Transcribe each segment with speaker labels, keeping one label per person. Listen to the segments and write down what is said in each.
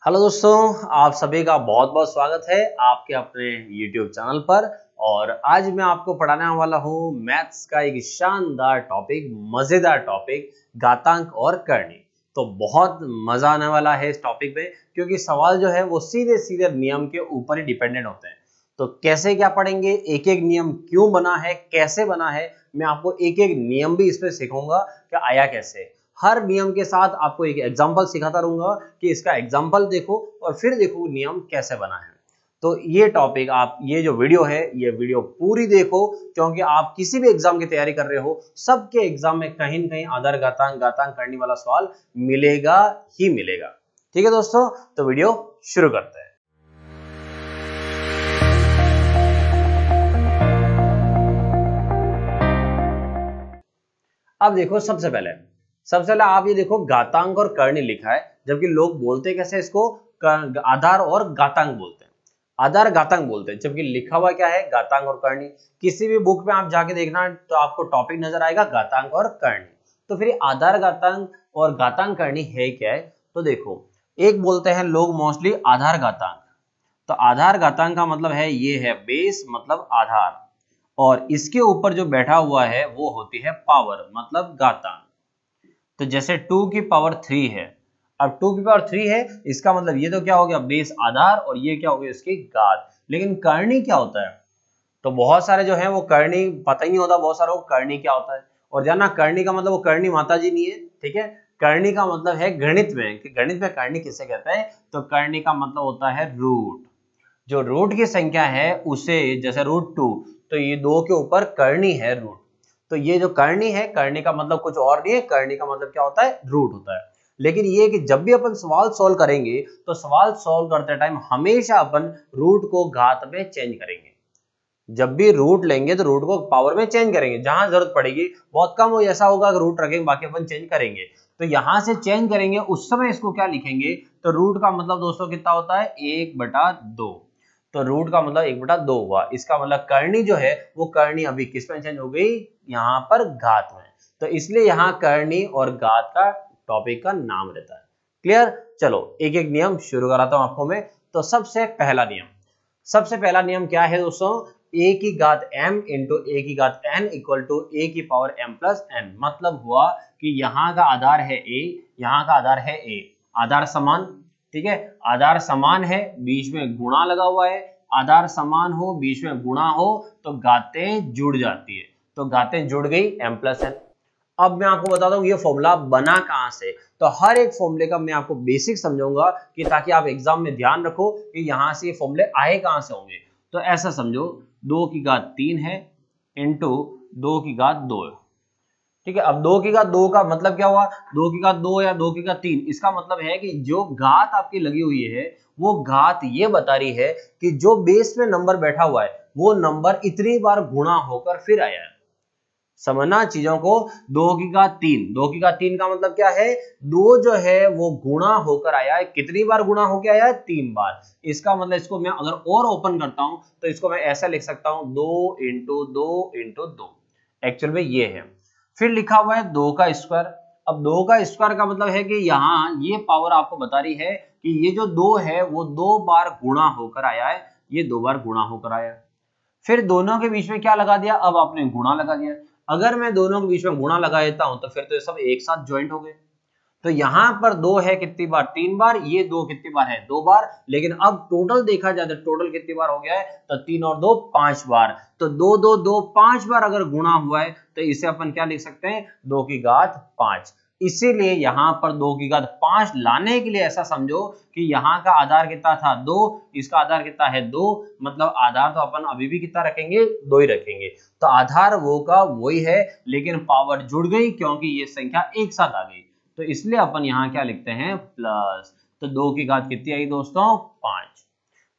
Speaker 1: Hello दोस्तों, आप सभी का बहुत बहुत स्वागत है आपके अपने YouTube चैनल पर। और आज मैं आपको पढ़ाने वाला हूँ मैथ्स का एक शानदार टॉपिक, मजेदार टॉपिक, घातांक और करनी। तो बहुत मजा आने वाला है इस टॉपिक में, क्योंकि सवाल जो है वो सीधे सीधे नियम के ऊपर ही डिपेंडेंट होते हैं। तो कैसे क्या पढ़ेंगे, एक एक नियम क्यों बना है, कैसे बना है, मैं आपको एक एक नियम भी इसमें सिखाऊंगा कि आया कैसे। हर नियम के साथ आपको एक एग्जांपल सिखाता रहूंगा कि इसका एग्जांपल देखो और फिर देखो नियम कैसे बना है। तो ये टॉपिक, आप ये जो वीडियो है, ये वीडियो पूरी देखो, क्योंकि आप किसी भी एग्जाम की तैयारी कर रहे हो, सबके एग्जाम में कहीं न कहीं आधार घातांक घातांक करने वाला सवाल मिलेगा ही मिलेगा। ठीक है दोस्तों, तो वीडियो शुरू करते हैं। अब देखो, सबसे पहले आप ये देखो, घातांक और करनी लिखा है, जबकि लोग बोलते कैसे इसको, आधार और घातांक बोलते हैं, आधार घातांक बोलते हैं, जबकि लिखा हुआ क्या है, घातांक और करनी। किसी भी बुक में आप जाके देखना तो आपको टॉपिक नजर आएगा घातांक और करनी। तो फिर आधार घातांक और घातांक करनी है क्या है, तो देखो, एक बोलते हैं लोग मोस्टली आधार घातांक। तो आधार घातांक का मतलब है, ये है बेस, मतलब आधार, और इसके ऊपर जो बैठा हुआ है वो होती है पावर, मतलब घातांक। तो जैसे 2 की पावर 3 है, अब 2 की पावर 3 है, इसका मतलब ये तो क्या हो गया, बेस आधार, और ये क्या हो गया, इसकी घात। लेकिन करनी क्या होता है, तो बहुत सारे जो है वो करनी पता ही नहीं होता, बहुत सारों को करनी क्या होता है। और जानना, करनी का मतलब वो करनी माता जी नहीं है, ठीक है। करनी का मतलब है गणित में, कि गणित में करनी किसे कहता है, तो करनी का मतलब होता है रूट। जो रूट की संख्या है उसे, जैसे √2, तो ये 2 के ऊपर करनी है रूट। तो ये जो करनी है, करनी का मतलब कुछ और नहीं है, करनी का मतलब क्या होता है, रूट होता है। लेकिन ये कि जब भी अपन सवाल सॉल्व करेंगे, तो सवाल सॉल्व करते टाइम हमेशा अपन रूट को घात में चेंज करेंगे। जब भी रूट लेंगे तो रूट को पावर में चेंज करेंगे, जहां जरूरत पड़ेगी। बहुत कम हो ऐसा होगा कि रूट रखेंगे, बाकी अपन चेंज करेंगे। तो यहां से चेंज करेंगे, उस समय इसको क्या लिखेंगे, तो रूट का मतलब दोस्तों कितना होता है, 1/2। तो रूट का मतलब 1/2 हुआ। इसका मतलब करनी जो है वो करनी अभी किस में चेंज हो गई, यहाँ पर घात में। तो इसलिए यहाँ करनी और घात का टॉपिक का नाम रहता है। क्लियर। चलो एक एक नियम शुरू कराता हूं आपको मैं। तो सबसे पहला नियम क्या है दोस्तों, a की घात m इंटू a की घात n इक्वल टू a की पावर m प्लस n। मतलब हुआ कि यहाँ का आधार है a, यहाँ का आधार है a, आधार समान, ठीक है। आधार समान है, बीच में गुणा लगा हुआ है। आधार समान हो, बीच में गुणा हो, तो घातें जुड़ जाती है। तो घातें जुड़ गई, m प्लस n। अब मैं आपको बताता हूँ ये फॉर्मूला बना कहां से। तो हर एक फॉर्मूले का मैं आपको बेसिक समझाऊंगा, कि ताकि आप एग्जाम में ध्यान रखो कि यहां से ये फॉर्मूले आए कहां से होंगे। तो ऐसा समझो, 2 की घात 3 है इंटू 2 की घात 2 है, ठीक है। अब 2 की घात 2 का मतलब क्या हुआ, 2 की घात 2 या 2 की घात 3, इसका मतलब है कि जो घात आपकी लगी हुई है, वो घात ये बता रही है कि जो बेस में नंबर बैठा हुआ है, वो नंबर इतनी बार गुणा होकर फिर आया है। समझना चीजों को। 2 की घात 3, 2 की घात 3 का मतलब क्या है, 2 जो है वो गुणा होकर आया है। कितनी बार गुणा होकर आया है, 3 बार। इसका मतलब, इसको मैं अगर और ओपन करता हूं तो इसको मैं ऐसा लिख सकता हूं, 2 इंटू 2 इंटू 2। एक्चुअल में ये है। फिर लिखा हुआ है 2 का स्क्वायर। अब 2 का स्क्वायर का मतलब है कि यहाँ ये पावर आपको बता रही है कि ये जो 2 है वो 2 बार गुणा होकर आया है, ये 2 बार गुणा होकर आया है। फिर दोनों के बीच में क्या लगा दिया, अब आपने गुणा लगा दिया। अगर मैं दोनों के बीच में गुणा लगा देता हूं, तो फिर तो ये सब एक साथ ज्वाइंट हो गए। तो यहां पर 2 है कितनी बार, 3 बार, ये 2 कितनी बार है, 2 बार। लेकिन अब टोटल देखा जाए तो टोटल कितनी बार हो गया है, तो 3 और 2 5 बार। तो 2 2 2 5 बार अगर गुणा हुआ है, तो इसे अपन क्या लिख सकते हैं, 2 की घात 5। इसीलिए यहां पर 2 की घात 5 लाने के लिए ऐसा समझो कि यहाँ का आधार कितना था, 2, इसका आधार कितना है, 2। मतलब आधार तो अपन अभी भी कितना रखेंगे, 2 ही रखेंगे। तो आधार वो का वही है, लेकिन पावर जुड़ गई क्योंकि ये संख्या एक साथ आ गई। तो इसलिए अपन यहाँ क्या लिखते हैं, प्लस। तो 2 की घात कितनी आई दोस्तों, 5।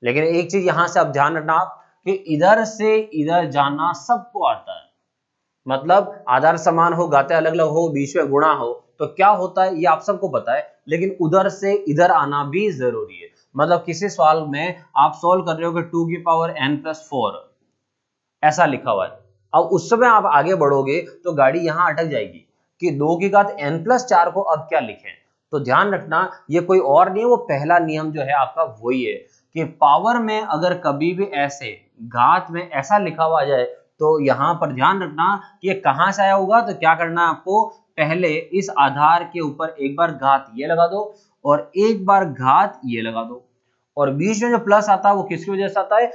Speaker 1: लेकिन एक चीज यहां से अब ध्यान रखना आप, कि इधर से इधर जाना सबको आता है। मतलब आधार समान हो, घातें अलग अलग हो, बीच में गुणा हो, तो क्या होता है ये आप सबको पता है। लेकिन उधर से इधर आना भी जरूरी है। मतलब किसी सवाल में आप सॉल्व कर रहे हो कि 2 की पावर n प्लस 4 ऐसा लिखा हुआ है। अब उस समय आप आगे बढ़ोगे तो गाड़ी यहां अटक जाएगी कि 2 की घात n प्लस 4 को अब क्या लिखें। तो ध्यान रखना ये कोई और नहीं है, वो पहला नियम जो है आपका वही है कि पावर में अगर कभी भी ऐसे घात में ऐसा लिखा हुआ जाए तो यहाँ पर ध्यान रखना कि ये कहाँ से आया होगा। तो क्या करना है आपको, पहले इस आधार के ऊपर एक बार घात ये लगा दो और एक बार घात ये लगा दो, और बीच में जो प्लस आता है वो किसकी वजह से आता है,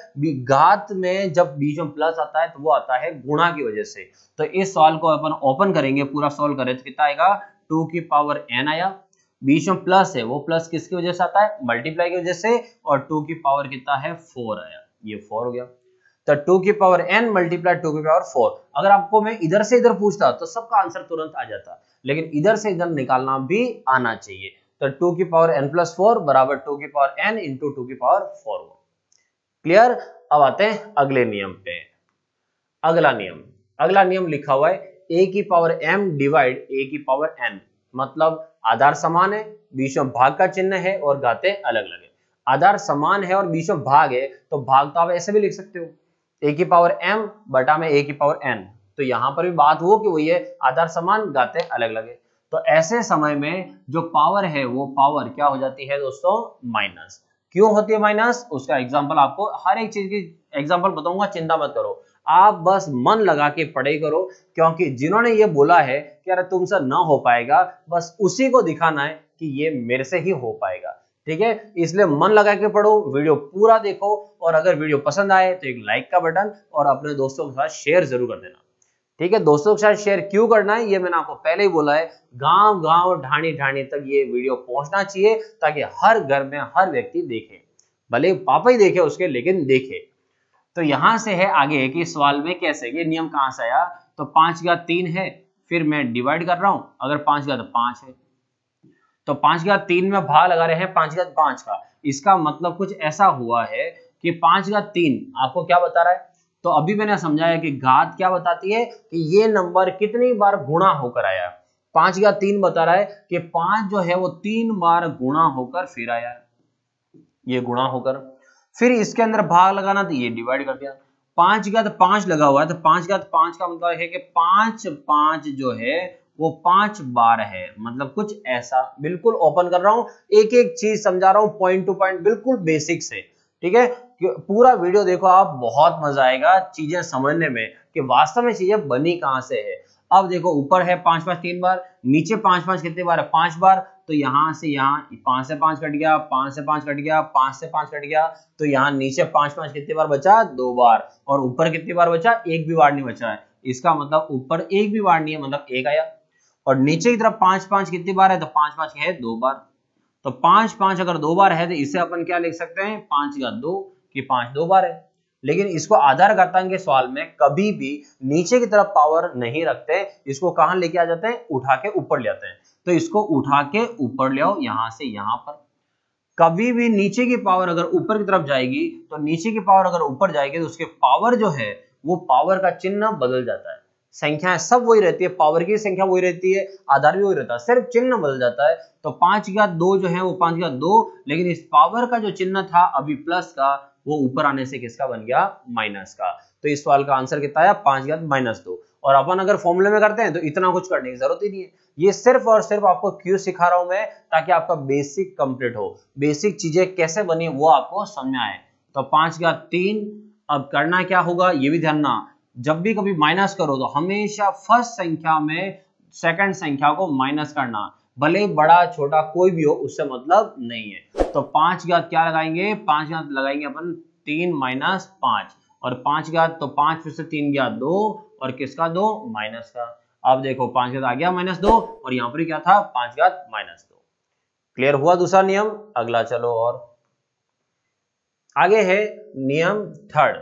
Speaker 1: घात में जब बीच में प्लस आता है तो वो आता है गुणा की वजह से। तो इस सवाल को अपन ओपन करेंगे, पूरा सॉल्व करें तो कितना आएगा, 2 की पावर n आया, बीच में प्लस है वो प्लस किसकी वजह से आता है, मल्टीप्लाई की वजह से, और 2 की पावर कितना है 4 आया, ये 4 हो गया। तो 2 की पावर n मल्टीप्लाई 2 की पावर 4। अगर आपको मैं इधर से इधर पूछता तो सबका आंसर तुरंत आ जाता, लेकिन इधर से इधर निकालना भी आना चाहिए। तो 2 की पावर n प्लस 4 बराबर 2 की पावर n इंटू 2 की पावर 4। क्लियर। अब आते हैं अगले नियम पे। अगला नियम लिखा हुआ है a की पावर m डिवाइड a की पावर n, मतलब आधार समान है, बीच में भाग का चिन्ह है और घातें अलग अलग है। आधार समान है और बीच में भाग है तो भाग तो आप ऐसे भी लिख सकते हो, a की पावर m बटा में a की पावर n। तो यहां पर भी बात हो कि वही है, आधार समान घातें अलग अलग है। तो ऐसे समय में जो पावर है वो पावर क्या हो जाती है दोस्तों, माइनस। क्यों होती है माइनस, उसका एग्जांपल आपको हर एक चीज की एग्जांपल बताऊंगा, चिंता मत करो, आप बस मन लगा के पढ़ाई करो, क्योंकि जिन्होंने ये बोला है कि अरे तुमसे ना हो पाएगा, बस उसी को दिखाना है कि ये मेरे से ही हो पाएगा। ठीक है, इसलिए मन लगा के पढ़ो, वीडियो पूरा देखो, और अगर वीडियो पसंद आए तो एक लाइक का बटन और अपने दोस्तों के साथ शेयर जरूर कर देना। ठीक है, दोस्तों के साथ शेयर क्यों करना है ये मैंने आपको पहले ही बोला है, गांव गांव ढाणी ढाणी तक ये वीडियो पहुंचना चाहिए ताकि हर घर में हर व्यक्ति देखे, भले पापा ही देखे उसके, लेकिन देखे। तो यहां से है आगे कि सवाल में कैसे, ये नियम कहां से आया, तो 5 का 3 है, फिर मैं डिवाइड कर रहा हूं, अगर 5 का तो 5 है, तो 5 का 3 में भाग लगा रहे हैं 5 का 5 का, इसका मतलब कुछ ऐसा हुआ है कि 5 का 3 आपको क्या बता रहा है, तो अभी मैंने समझाया कि घात क्या बताती है कि ये नंबर कितनी बार गुणा होकर आया। 5 का 3 बता रहा है कि 5 जो है वो 3 बार गुणा होकर फिर आया है, ये गुणा होकर, फिर इसके अंदर भाग लगाना तो ये डिवाइड कर दिया। 5 का 5 लगा हुआ है, तो 5 का 5 का मतलब है कि 5 5 जो है वो 5 बार है, मतलब कुछ ऐसा। बिल्कुल ओपन कर रहा हूं, एक एक चीज समझा रहा हूं पॉइंट टू पॉइंट, बिल्कुल बेसिक से। ठीक है, पूरा वीडियो देखो आप, बहुत मजा आएगा चीजें समझने में कि वास्तव में चीजें बनी कहां से है। अब देखो ऊपर है 5 5 3 बार, नीचे 5 5 कितने बार है, 5 बार, तो यहां से यहां 5 से 5 कट गया, 5 से 5 कट गया, 5 से 5 कट गया, तो यहां नीचे 5 5 कितनी बार बचा, 2 बार, और ऊपर कितनी बार बचा, एक भी बार नहीं बचा है। इसका मतलब ऊपर एक भी बार नहीं है, मतलब 1 आया, और नीचे की तरफ 5 5 कितनी बार है, तो 5 5 है 2 बार, तो 5 5 अगर 2 बार है तो इसे अपन क्या लिख सकते हैं, 5 का 2 कि 5 2 बार है। लेकिन इसको आधार घातांक के सवाल में कभी भी नीचे की तरफ पावर नहीं रखते, इसको कहां लेके आ जाते हैं, उठा के ऊपर ले आते हैं। तो इसको उठा के ऊपर ले आओ, यहां से यहां पर। कभी भी नीचे की पावर अगर ऊपर की तरफ जाएगी, तो नीचे की पावर अगर ऊपर जाएगी तो उसके पावर जो है वो पावर का चिन्ह बदल जाता है। संख्याएं सब वही रहती है, पावर की संख्या वही रहती है, आधार भी वही रहता है, सिर्फ चिन्ह बदल जाता है। तो 5 का 2 जो है वो 5 का 2, लेकिन इस पावर का जो चिन्ह था अभी प्लस का, वो ऊपर आने से किसका बन गया, माइनस का। तो इस सवाल का आंसर कितना आया, 5 का -2। और अपन अगर फॉर्मूले में करते हैं तो इतना कुछ करने की जरूरत ही नहीं है, ये सिर्फ और सिर्फ आपको क्यों सिखा रहा हूं मैं, ताकि आपका बेसिक कंप्लीट हो, बेसिक चीजें कैसे बनी वो आपको समझ आए। तो 5 का 3, अब करना क्या होगा ये भी ध्यान ना, जब भी कभी माइनस करो तो हमेशा फर्स्ट संख्या में सेकंड संख्या को माइनस करना, भले बड़ा छोटा कोई भी हो, उससे मतलब नहीं है। तो 5 का क्या लगाएंगे, 5 का लगाएंगे अपन 3 - 5, और 5 का तो 5 फिर से 3 गया 2, और किसका 2, माइनस का। अब देखो 5 का आ गया -2, और यहाँ पर क्या था, 5 का -2। क्लियर हुआ दूसरा नियम। अगला चलो, और आगे है नियम थर्ड,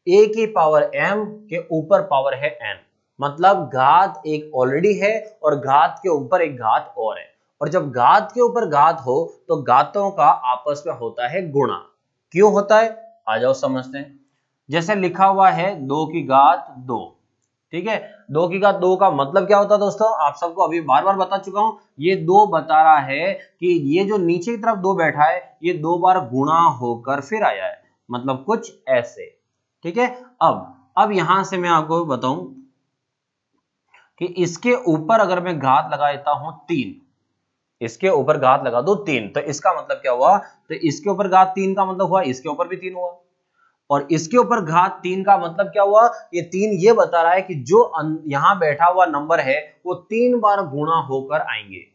Speaker 1: a की पावर m के ऊपर पावर है n, मतलब घात एक ऑलरेडी है और घात के ऊपर एक घात और है, और जब घात के ऊपर घात हो तो घातों का आपस में होता है गुणा। क्यों होता है, आ जाओ समझते हैं। जैसे लिखा हुआ है 2 की घात 2, ठीक है, 2 की घात 2 का मतलब क्या होता है दोस्तों, आप सबको अभी बार बार बता चुका हूं, ये 2 बता रहा है कि ये जो नीचे की तरफ 2 बैठा है ये 2 बार गुणा होकर फिर आया है, मतलब कुछ ऐसे। ठीक है, अब यहां से मैं आपको बताऊं कि इसके ऊपर अगर मैं घात लगा देता हूं 3, इसके ऊपर घात लगा दो 3, तो इसका मतलब क्या हुआ, तो इसके ऊपर घात 3 का मतलब हुआ इसके ऊपर भी 3 हुआ, और इसके ऊपर घात 3 का मतलब क्या हुआ, ये 3 ये बता रहा है कि जो यहां बैठा हुआ नंबर है वो 3 बार गुणा होकर आएंगे।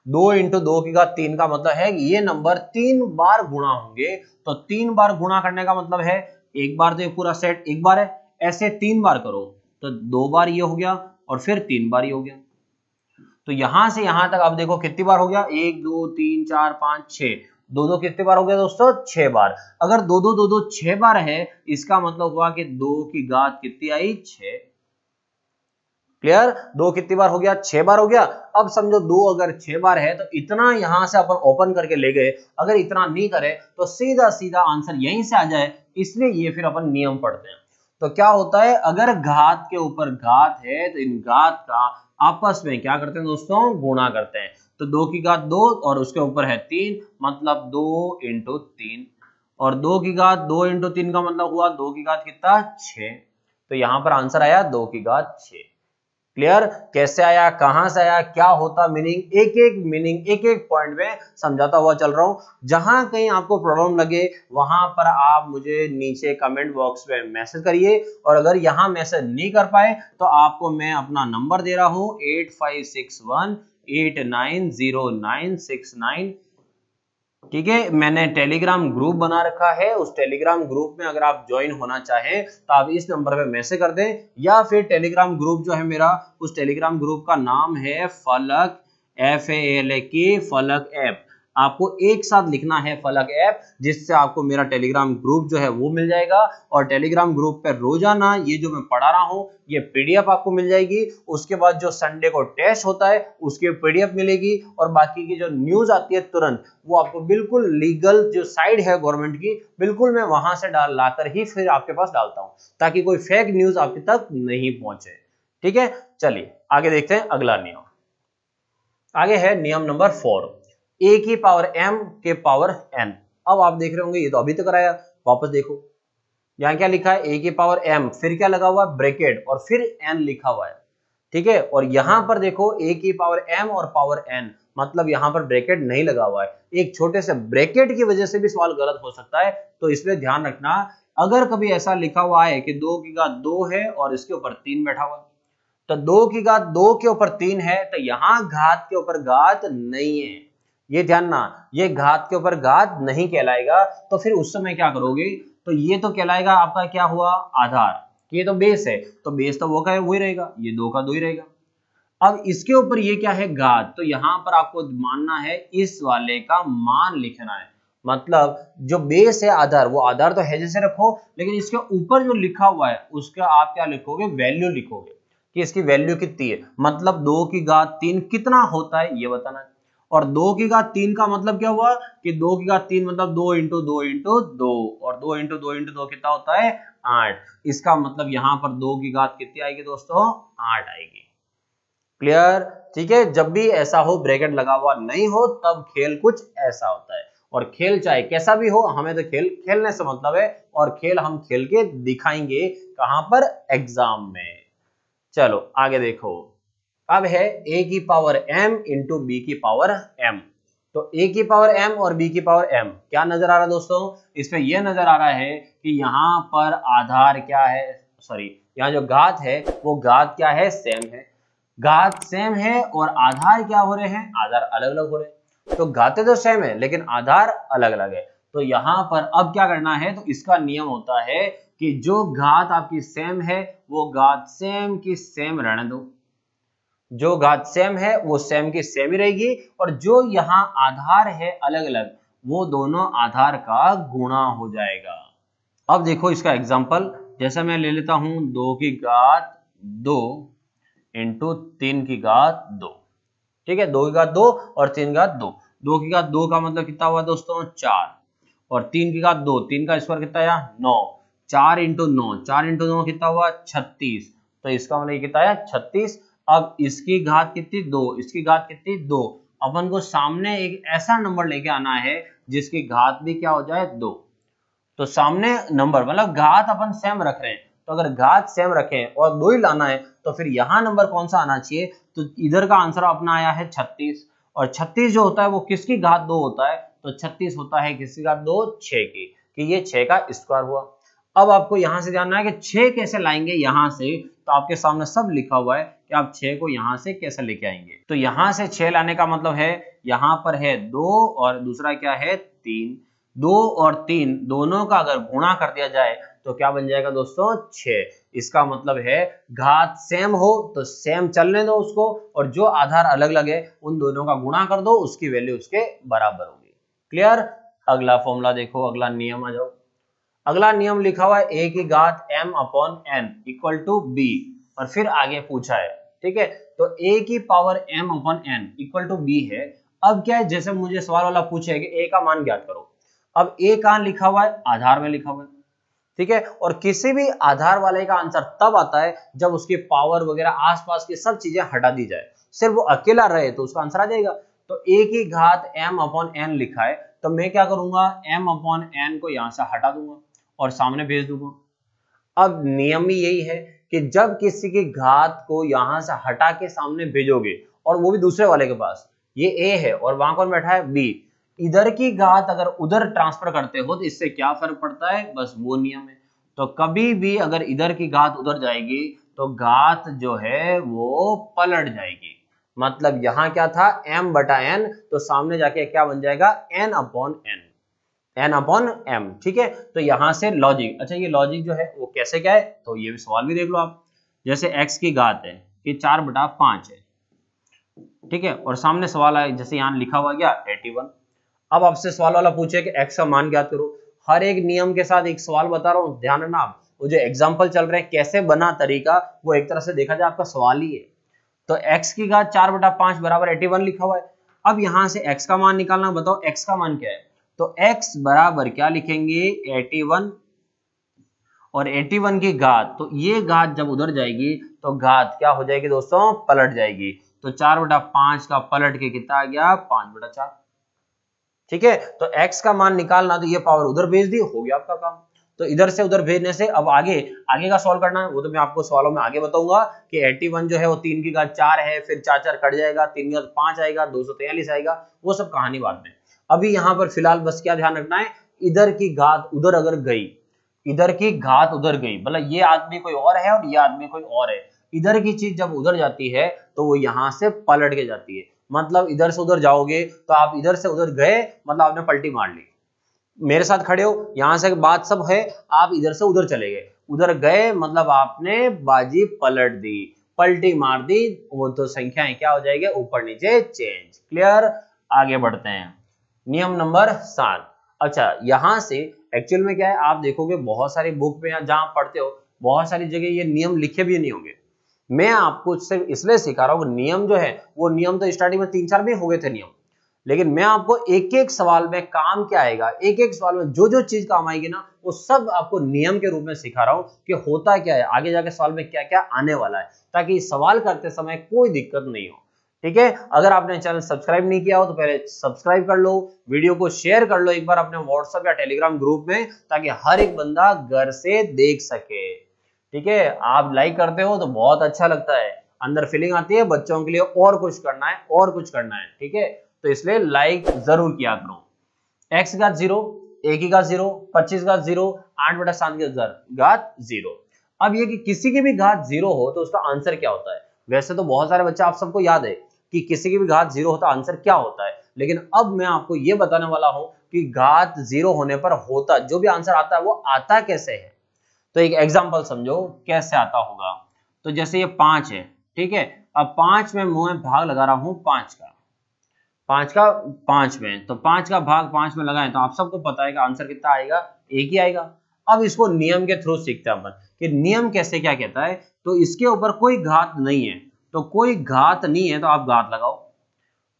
Speaker 1: 2 इंटू 2 की घात 3 का मतलब है कि ये नंबर 3 बार गुणा होंगे, तो 3 बार गुणा करने का मतलब है एक बार तो ये पूरा सेट एक बार है, ऐसे 3 बार करो तो 2 बार ये हो गया और फिर 3 बार ये हो गया। तो यहां से यहां तक आप देखो कितनी बार हो गया, 1 2 3 4 5 6, दो दो कितने बार हो गया दोस्तों, 6 बार। अगर दो दो 6 बार है, इसका मतलब हुआ कि 2 की घात कितनी आई, 6। क्लियर, 2 कितनी बार हो गया, 6 बार हो गया। अब समझो 2 अगर 6 बार है तो इतना यहां से अपन ओपन करके ले गए, अगर इतना नहीं करे तो सीधा सीधा आंसर यहीं से आ जाए, इसलिए ये फिर अपन नियम पढ़ते हैं। तो क्या होता है, अगर घात के ऊपर घात है तो इन घात का आपस में क्या करते हैं दोस्तों, गुणा करते हैं। तो 2 की घात 2 और उसके ऊपर है 3, मतलब 2 इंटू 3, और 2 की घात 2 इंटू 3 का मतलब हुआ 2 की घात कितना, 6। तो यहां पर आंसर आया 2 की घात 6। क्लियर, कैसे आया, कहां से आया, क्या होता मीनिंग, एक एक मीनिंग एक एक पॉइंट में समझाता हुआ चल रहा हूं। जहां कहीं आपको प्रॉब्लम लगे वहां पर आप मुझे नीचे कमेंट बॉक्स में मैसेज करिए, और अगर यहां मैसेज नहीं कर पाए तो आपको मैं अपना नंबर दे रहा हूं 8561890969। ठीक है, मैंने टेलीग्राम ग्रुप बना रखा है, उस टेलीग्राम ग्रुप में अगर आप ज्वाइन होना चाहें तो आप इस नंबर पे मैसेज कर दें, या फिर टेलीग्राम ग्रुप जो है मेरा, उस टेलीग्राम ग्रुप का नाम है फलक, FALK फलक ऐप। आपको एक साथ लिखना है फलक ऐप, जिससे आपको मेरा टेलीग्राम ग्रुप जो है वो मिल जाएगा, और टेलीग्राम ग्रुप पे रोजाना ये जो मैं पढ़ा रहा हूँ ये PDF आपको मिल जाएगी। उसके बाद जो संडे को टेस्ट होता है उसकी PDF मिलेगी, और बाकी की जो न्यूज आती है तुरंत वो आपको बिल्कुल लीगल जो साइड है गवर्नमेंट की, बिल्कुल मैं वहां से लाकर ही फिर आपके पास डालता हूं, ताकि कोई फेक न्यूज आपके तक नहीं पहुंचे। ठीक है, चलिए आगे देखते हैं अगला नियम। आगे है नियम नंबर 4, a की पावर m के पावर n। अब आप देख रहे होंगे ये तो अभी तक कराया, वापस देखो यहाँ क्या लिखा है, a की पावर m, फिर क्या लगा हुआ है ब्रैकेट, और फिर n लिखा हुआ है। ठीक है, और यहां पर देखो a की पावर m और पावर n, मतलब यहां पर ब्रैकेट नहीं लगा हुआ है। एक छोटे से ब्रैकेट की वजह से भी सवाल गलत हो सकता है, तो इसलिए ध्यान रखना। अगर कभी ऐसा लिखा हुआ है कि 2 की घात 2 है और इसके ऊपर 3 बैठा हुआ है, तो 2 की घात 2 के ऊपर 3 है, तो यहां घात के ऊपर घात नहीं है, ये ध्यान ना, ये घात के ऊपर घात नहीं कहलाएगा। तो फिर उस समय क्या करोगे, तो ये तो कहलाएगा आपका क्या हुआ, आधार, ये तो बेस है, तो बेस तो वो का है वही रहेगा, ये 2 का 2 ही रहेगा। अब इसके ऊपर ये क्या है, घात, तो यहां पर आपको मानना है इस वाले का मान लिखना है, मतलब जो बेस है आधार, वो आधार तो है जैसे रखो, लेकिन इसके ऊपर जो लिखा हुआ है उसका आप क्या लिखोगे, वैल्यू लिखोगे कि इसकी वैल्यू कितनी है, मतलब 2 की घात 3 कितना होता है ये बताना है। और 2 की घात 3 का मतलब क्या हुआ कि 2 की घात 3 मतलब 2 इंटू 2 इंटू 2, और 2 इंटू 2 इंटू 2 कितना होता है, 8। इसका मतलब यहां पर 2 की घात कितनी आएगी दोस्तों, 8 आएगी। क्लियर, ठीक है, जब भी ऐसा हो ब्रैकेट लगा हुआ नहीं हो तब खेल कुछ ऐसा होता है, और खेल चाहे कैसा भी हो, हमें तो खेल खेलने से मतलब है, और खेल हम खेल के दिखाएंगे कहां पर, एग्जाम में। चलो आगे देखो, अब है a की पावर m इंटू बी की पावर m। तो a की पावर m और b की पावर m, क्या नजर आ रहा है दोस्तों, इसमें यह नजर आ रहा है कि यहाँ पर आधार क्या है, सॉरी यहाँ जो घात है वो घात क्या है, सेम है, घात सेम है, और आधार क्या हो रहे हैं, आधार अलग अलग हो रहे हैं। तो घातें तो सेम है लेकिन आधार अलग अलग है, तो यहां पर अब क्या करना है, तो इसका नियम होता है कि जो घात आपकी सेम है वो घात सेम की सेम रहने दो, जो घात सेम है वो सेम की सेम ही रहेगी, और जो यहाँ आधार है अलग अलग, वो दोनों आधार का गुणा हो जाएगा। अब देखो इसका एग्जांपल, जैसा मैं ले लेता हूं 2 की घात 2 इंटू 3 की घात 2। ठीक है, 2 की घात 2 और 3 की घात 2, 2 की घात 2 का मतलब कितना हुआ दोस्तों, 4, और 3 की घात 2, 3 का स्क्वायर कितना आया, 9, 4 इंटू 9, 4 इंटू 9 कितना हुआ, 36, तो इसका मतलब कितना आया, 36। अब इसकी घात कितनी, 2, इसकी घात कितनी, 2। अपन को सामने एक ऐसा नंबर लेके आना है जिसकी घात भी क्या हो जाए, 2। तो सामने नंबर मतलब घात अपन सेम रख रहे हैं, तो अगर घात सेम रखें और 2 ही लाना है तो फिर यहां नंबर कौन सा आना चाहिए, तो इधर का आंसर अपना आया है 36, और 36 जो होता है वो किसकी घात 2 होता है, तो 36 होता है किसकी घात 2, 6 की, कि ये 6 का स्क्वायर हुआ। अब आपको यहां से जानना है कि 6 कैसे लाएंगे यहां से, तो आपके सामने सब लिखा हुआ है कि आप 6 को यहां से कैसे लेके आएंगे। तो यहां से 6 लाने का मतलब है यहां पर है 2 और दूसरा क्या है 3, 2 और 3 दोनों का अगर गुणा कर दिया जाए तो क्या बन जाएगा दोस्तों 6। इसका मतलब है घात सेम हो तो सेम चलने दो उसको, और जो आधार अलग अलग है उन दोनों का गुणा कर दो, उसकी वैल्यू उसके बराबर होगी। क्लियर। अगला फॉर्मूला देखो, अगला नियम आ जाओ। अगला नियम लिखा हुआ है a की घात m upon n equal to b, और फिर आगे पूछा है, ठीक है, तो a की power m upon n equal to b है। अब क्या है, जैसे मुझे सवाल वाला पूछे है कि a का मान ज्ञात करो। अब a कहां लिखा हुआ है, आधार में लिखा हुआ है, ठीक है, और किसी भी आधार वाले का आंसर तब आता है जब उसकी पावर वगैरह आसपास की सब चीजें हटा दी जाए, सिर्फ वो अकेला रहे तो उसका आंसर आ जाएगा। तो a की घात m अपॉन n लिखा है, तो मैं क्या करूंगा m अपॉन n को यहां से हटा दूंगा और सामने भेज दूंगा। अब नियम ही यही है कि जब किसी की घात को यहां से हटा के सामने भेजोगे, और वो भी दूसरे वाले के पास, ये a है और वहां कौन बैठा है b, इधर की घात अगर उधर ट्रांसफर करते हो तो इससे क्या फर्क पड़ता है, बस वो नियम है। तो कभी भी अगर इधर की घात उधर जाएगी तो घात जो है वो पलट जाएगी। मतलब यहां क्या था m बटा n, तो सामने जाके क्या बन जाएगा n upon n, n upon m, ठीक है। तो यहां से लॉजिक, अच्छा ये लॉजिक जो है वो कैसे क्या है, तो ये सवाल भी देख लो आप। जैसे x की घात है कि 4/5 है, ठीक है, और सामने सवाल है जैसे यहाँ लिखा हुआ गया 81। अब आपसे सवाल वाला पूछे कि x का मान ज्ञात करो। हर एक नियम के साथ एक सवाल बता रहा हूँ, ध्यान रखना आप, वो जो एग्जाम्पल चल रहे हैं कैसे बना तरीका, वो एक तरह से देखा जाए आपका सवाल ही है। तो x की घात 4/5 बराबर 81 लिखा हुआ है। अब यहां से x का मान निकालना, बताओ x का मान क्या है, तो x बराबर क्या लिखेंगे 81, और 81 की घात, तो ये घात जब उधर जाएगी तो घात क्या हो जाएगी दोस्तों, पलट जाएगी। तो 4/5 का पलट के कितना आ गया 5/4, ठीक है। तो x का मान निकालना, तो ये पावर उधर भेज दी, हो गया आपका काम। तो इधर से उधर भेजने से अब आगे आगे का सॉल्व करना है, वो तो मैं आपको सवालों में आगे बताऊंगा कि 81 जो है वो 3 की घात 4 है, फिर 4 4 कट जाएगा, 3 की घात 5 आएगा, 243 आएगा, वो सब कहानी बाद में। अभी यहाँ पर फिलहाल बस क्या ध्यान रखना है, इधर की घात उधर अगर गई, इधर की घात उधर गई, मतलब ये आदमी कोई और है और ये आदमी कोई और है, इधर की चीज जब उधर जाती है तो वो यहां से पलट के जाती है। मतलब इधर से उधर जाओगे तो आप इधर से उधर गए, मतलब आपने पलटी मार ली। मेरे साथ खड़े हो, यहां से बात सब है, आप इधर से उधर चले गए, उधर गए मतलब आपने बाजी पलट दी, पलटी मार दी, वो तो संख्याएं क्या हो जाएगी ऊपर नीचे चेंज। क्लियर। आगे बढ़ते हैं, नियम नंबर 7। अच्छा यहां से एक्चुअल में क्या है, आप देखोगे बहुत सारी बुक में जहां पढ़ते हो बहुत सारी जगह ये नियम लिखे भी नहीं होंगे। मैं आपको सिर्फ इसलिए सिखा रहा हूं, नियम जो है वो नियम तो स्टार्टिंग में 3-4 में हो गए थे नियम, लेकिन मैं आपको एक एक सवाल में काम क्या आएगा, एक एक सवाल में जो जो चीज काम आएगी ना, वो सब आपको नियम के रूप में सिखा रहा हूं कि होता क्या है, आगे जाके सवाल में क्या क्या आने वाला है, ताकि सवाल करते समय कोई दिक्कत नहीं हो। ठीक है। अगर आपने चैनल सब्सक्राइब नहीं किया हो तो पहले सब्सक्राइब कर लो, वीडियो को शेयर कर लो एक बार अपने व्हाट्सएप या टेलीग्राम ग्रुप में, ताकि हर एक बंदा घर से देख सके। ठीक है, आप लाइक करते हो तो बहुत अच्छा लगता है, अंदर फीलिंग आती है बच्चों के लिए और कुछ करना है और कुछ करना है। ठीक है, तो इसलिए लाइक जरूर किया करो। x की घात 0, a की घात 0, 25 की घात 0, 8/7 की घात 0। अब ये कि किसी की भी घात 0 हो तो उसका आंसर क्या होता है। वैसे तो बहुत सारे बच्चे आप सबको याद है कि किसी की भी घात 0 होता आंसर क्या होता है, लेकिन अब मैं आपको ये बताने वाला हूं कि घात 0 होने पर होता जो भी आंसर आता है वो आता कैसे है। तो एक एग्जांपल समझो कैसे आता होगा। तो जैसे ये 5 है, ठीक है, अब 5 में मैं भाग लगा रहा हूं 5 का, 5 में, तो 5 का भाग 5 में लगाएं तो आप सबको पता है कि आंसर कितना आएगा, एक ही आएगा। अब इसको नियम के थ्रू सीखते हैं अपन कि नियम कैसे क्या कहता है। तो इसके ऊपर कोई घात नहीं है, तो कोई घात नहीं है तो आप घात लगाओ।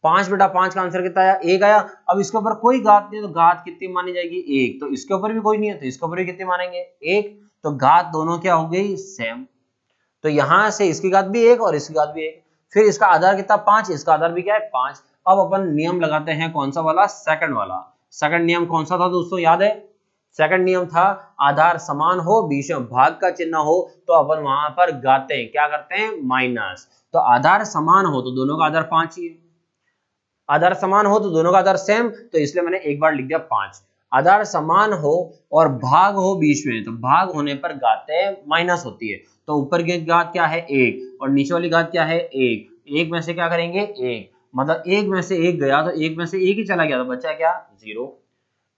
Speaker 1: 5/5 का आंसर कितना आया, 1 आया। अब इसके ऊपर कोई घात नहीं है तो घात कितनी मानी जाएगी, 1। तो इसके ऊपर भी कोई नहीं है तो इसके ऊपर भी कितनी मानेंगे, 1। तो घात दोनों क्या हो गई, सेम। तो यहां से इसकी घात भी 1 और इसकी घात भी 1। फिर इसका आधार कितना, 5, इसका आधार भी क्या है, 5। अब अपन नियम लगाते हैं कौन सा वाला, सेकंड वाला। सेकंड नियम कौन सा था दोस्तों, याद है। सेकंड नियम था आधार समान हो, बीच में भाग का चिन्ह हो, तो अपन वहां पर घाते क्या करते हैं, माइनस। तो आधार समान हो तो दोनों का आधार 5 ही है। आधार समान हो तो दोनों का आधार सेम, तो इसलिए मैंने एक बार लिख दिया 5। आधार समान हो और भाग हो बीच में, तो भाग होने पर घातें माइनस होती है, तो ऊपर की घात क्या है 1 और नीचे वाली घात क्या है 1, एक में से क्या करेंगे 1, मतलब एक में से एक गया तो एक में से एक ही चला गया, तो बचा क्या 0।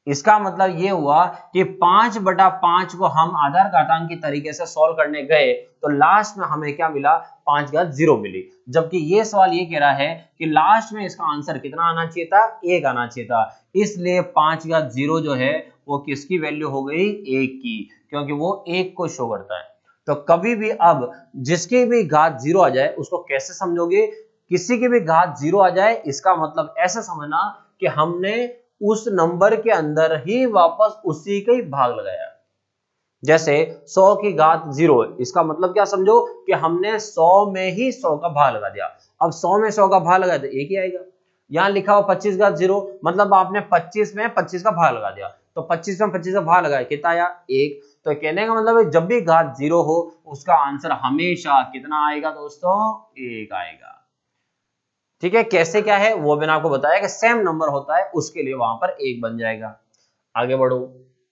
Speaker 1: इसका मतलब ये हुआ कि 5/5 को हम आधार घातांक की तरीके से सॉल्व करने गए तो लास्ट में हमें क्या मिला 5 घात 0 मिली, जबकि ये सवाल ये कह रहा है कि लास्ट में इसका आंसर कितना आना चाहिए था 1 आना चाहिए था, इसलिए 5 घात 0 जो है वो किसकी वैल्यू हो गई 1 की, क्योंकि वो 1 को शो करता है। तो कभी भी अब जिसकी भी घात 0 आ जाए उसको कैसे समझोगे, किसी की भी घात 0 आ जाए इसका मतलब ऐसा समझना कि हमने उस नंबर के अंदर ही वापस उसी का ही भाग लगाया। जैसे 100 की घात 0, इसका मतलब क्या समझो कि हमने 100 में ही 100 का भाग लगा दिया। अब 100 में 100 का भाग लगाया तो एक ही आएगा। यहां लिखा हुआ 25 घात 0, मतलब आपने 25 में 25 का भाग लगा दिया, तो 25 में 25 का भाग लगाया कितना आया 1। तो कहने का मतलब है जब भी घात 0 हो उसका आंसर हमेशा कितना आएगा दोस्तों 1 आएगा। ठीक है, कैसे क्या है वो मैंने आपको बताया कि सेम नंबर होता है उसके लिए वहां पर 1 बन जाएगा। आगे बढ़ो,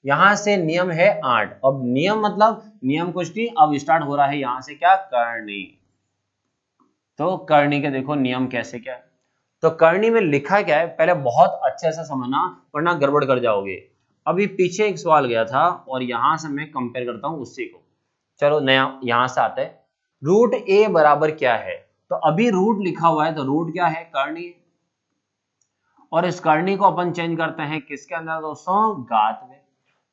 Speaker 1: यहां से नियम है 8। अब नियम मतलब नियम कुछ नहीं, अब स्टार्ट हो रहा है यहां से क्या करनी। तो करनी के देखो नियम कैसे क्या है। तो करनी में लिखा क्या है पहले बहुत अच्छे से समझना वरना गड़बड़ कर जाओगे। अभी पीछे एक सवाल गया था और यहां से मैं कंपेयर करता हूं उसी को। चलो नया यहां से आते हैं, रूट ए बराबर क्या है। तो अभी रूट लिखा हुआ है तो रूट क्या है करनी, और इस करनी को अपन चेंज करते हैं किसके अंदर दोस्तों घात में।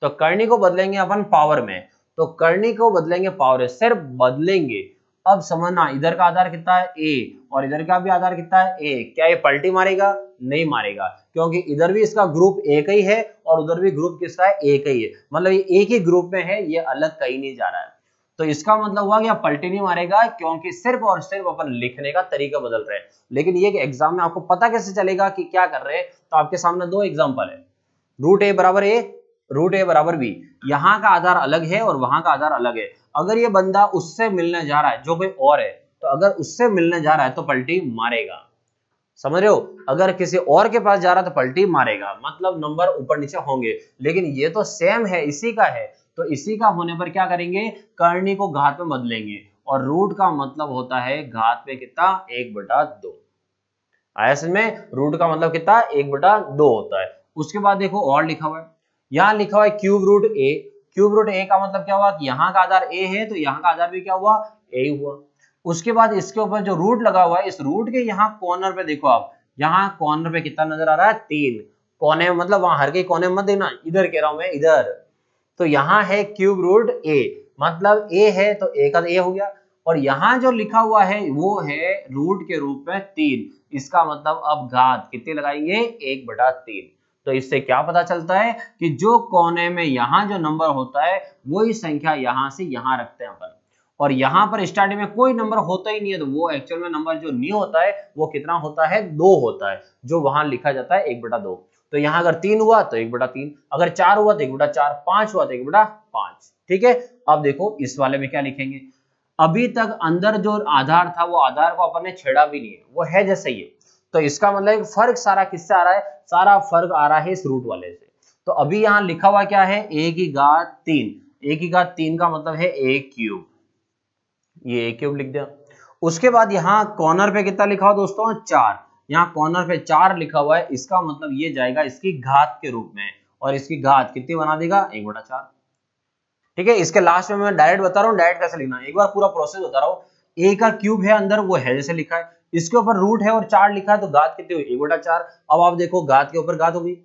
Speaker 1: तो करनी को बदलेंगे अपन पावर में, तो करनी को बदलेंगे पावर में, सिर्फ बदलेंगे। अब समझना इधर का आधार कितना है a और इधर का भी आधार कितना है a, क्या ये पलटी मारेगा नहीं मारेगा, क्योंकि इधर भी इसका ग्रुप एक ही है और उधर भी ग्रुप किसका है एक ही है, मतलब ये एक ही ग्रुप में है, ये अलग कहीं नहीं जा रहा है। तो इसका मतलब हुआ कि आप पलटी नहीं मारेगा क्योंकि सिर्फ और सिर्फ अपन लिखने का तरीका बदल रहे हैं। लेकिन ये एग्जाम में आपको पता कैसे चलेगा कि क्या कर रहे हैं, तो आपके सामने दो एग्जांपल है, रूट ए बराबर ए, रूट ए बराबर बी। यहाँ का आधार अलग है और वहां का आधार अलग है। अगर ये बंदा उससे मिलने जा रहा है जो कोई और है, तो अगर उससे मिलने जा रहा है तो पलटी मारेगा, समझ रहे हो। अगर किसी और के पास जा रहा है तो पलटी मारेगा, मतलब नंबर ऊपर नीचे होंगे। लेकिन ये तो सेम है, इसी का है, तो इसी का होने पर क्या करेंगे करनी को घात में बदलेंगे, और रूट का मतलब होता है घात में कितना 1/2। आया समझ में, रूट का मतलब कितना 1/2 होता है। उसके बाद देखो और लिखा हुआ है, यहाँ लिखा हुआ है क्यूब रूट ए। क्यूब रूट ए का मतलब क्या हुआ कि यहाँ का आधार ए है तो यहाँ का आधार भी क्या हुआ ए हुआ। उसके बाद इसके ऊपर जो रूट लगा हुआ है, इस रूट के यहाँ कॉर्नर पे देखो आप, यहाँ कॉर्नर पे कितना नजर आ रहा है 3 कोने, मतलब वहां हर के कोने मत देखना, इधर कह रहा हूं मैं इधर। तो यहाँ है क्यूब रूट ए, मतलब ए है तो ए का ए हो गया, और यहाँ जो लिखा हुआ है वो है रूट के रूप में 3, इसका मतलब अब घात कितने लगाएंगे 1/3। तो इससे क्या पता चलता है कि जो कोने में यहाँ जो नंबर होता है वही संख्या यहाँ से यहाँ रखते हैं अपन, और यहाँ पर स्टार्टिंग में कोई नंबर होता ही नहीं है, तो वो एक्चुअल में नंबर जो नहीं होता है वो कितना होता है 2 होता है, जो वहां लिखा जाता है 1/2। तो यहाँ अगर 3 हुआ तो 1/3, अगर 4 हुआ तो 1/4, 5 हुआ तो 1/5। ठीक है, अब देखो इस वाले में क्या लिखेंगे। अभी तक अंदर जो आधार था वो आधार को अपन ने छेड़ा भी नहीं है, वो है जैसे ही है। तो इसका मतलब फर्क सारा किससे आ रहा है, सारा फर्क आ रहा है इस रूट वाले से। तो अभी यहाँ लिखा हुआ क्या है a की घात 3, a की घात 3 का मतलब है a क्यूब, ये a क्यूब लिख दिया। उसके बाद यहाँ कॉर्नर पे कितना लिखा हुआ दोस्तों 4, यहाँ कॉर्नर पे 4 लिखा हुआ है, इसका मतलब ये जाएगा इसकी घात के रूप में, और इसकी घात कितनी बना देगा 1/4। ठीक है, इसके लास्ट में मैं डायरेक्ट बता रहा हूँ डायरेक्ट कैसे लिखना है, एक बार पूरा प्रोसेस बता रहा हूँ। a का क्यूब है अंदर वो है जैसे लिखा है, इसके ऊपर रूट है और 4 लिखा है, तो घात कितनी हुई 1/4। अब आप देखो घात के ऊपर घात होगी,